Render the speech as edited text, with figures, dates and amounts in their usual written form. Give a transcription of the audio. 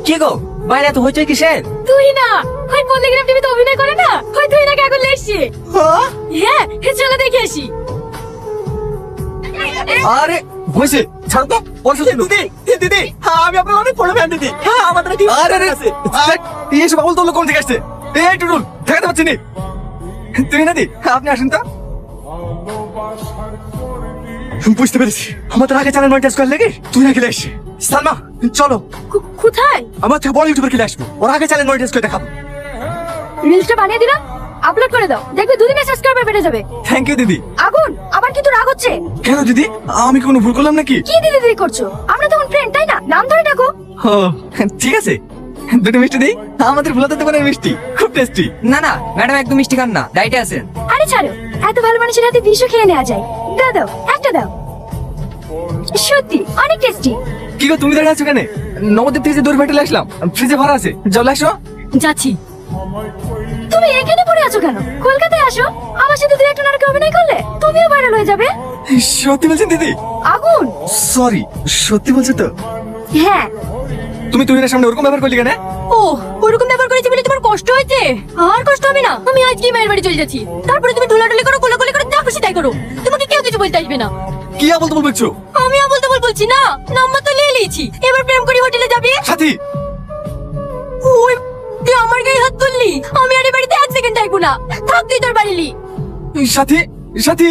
কি গো বাইরে এত হইচই কিসের? তুই না ওই পল্লীগ্রাম টিভিতে অভিনয় করে না, ওই তুই নাকি এখন লেসছি। হ্যাঁ চলো দেখে আসি। আরে হইছে ছাড় তো পয়সা দিন দিদি। দিদি আমি আপনার অনেক বড় ফ্যান দিদি। হ্যাঁ আমাদের কি আরে আরে এই সব বলতো কোন থেকে আসছে? এই টুটুল দেখাতে পাচ্ছি নি তুমি না দি আপনি আসেন তো। বুঝতে পেরেছি আমাদের আগে চ্যানেল মনিটাইজ করে লেগে তুই না খেলে আসছি। সালমা চলো কোথায়? আমার থেকে বড় ইউটিউবার খেলে আসবো, ওর আগে চ্যানেল মনিটাইজ করে দেখাবো। রিলসটা বানিয়ে দিলাম, আপলোড করে দাও, দেখবে দুদিনে সাবস্ক্রাইবার বেড়ে যাবে। থ্যাংক ইউ দিদি। আগুন আবার কি তোর রাগ হচ্ছে? কেন দিদি আমি কোনো ভুল করলাম নাকি? কি দিদি দিদি করছো? আমরা তখন ফ্রেন্ড তাই না? নাম ধরে ডাকো। ও ঠিক আছে দুটো মিষ্টি দিই। আমাদের ভোলাতে দোকানের মিষ্টি খুব টেস্টি। না না ম্যাডাম একদম মিষ্টি খান না, ডাইটে আছেন। আরে ছাড়ো, এত ভালো মানুষের হাতে বিষও খেয়ে নেওয়া যায়। দাও দাও একটা দাও, সত্যি অনেক টেস্টি। কি গো তুমি দাঁড়িয়ে আছো কেন? নবদ্বীপ থেকে যে দূর ফেটে আসলাম, ফ্রিজে ভরা আছে, জল আসো। যাচ্ছি। তুমি এখানে পড়ে আছো কেন? কলকাতায় আসো, আমার সাথে দুই একটা নাটকে অভিনয় করলে তুমিও ভাইরাল হয়ে যাবে। সত্যি বলছেন দিদি? আগুন সরি সত্যি বলছো তো? হ্যাঁ। তুমি তুহিনের সামনে ওরকম ব্যবহার করলি কেন? ও ওরকম ব্যবহার করেছি বলে তোমার কষ্ট হয়েছে? আর কষ্ট হবে না, আমি আজকে মায়ের বাড়ি চলে যাচ্ছি। তারপরে তুমি ঢোলাঢুলি করো, কোলাকুলি করো, যা খুশি তাই করো, তোমাকে কেউ কিছু বলতে আসবে না। কি বলতে বলছো? আমি বলতে বলছি না, নাম্বার তো নিয়ে নিয়েছি, এবার প্রেম করি হোটেলে যাবি। সাথী ওই তুই আমার গায়ে হাত তুললি, আমি আর এই বাড়িতে এক সেকেন্ড থাকবো না। থাক তুই তোর বাড়ি লি। সাথী সাথী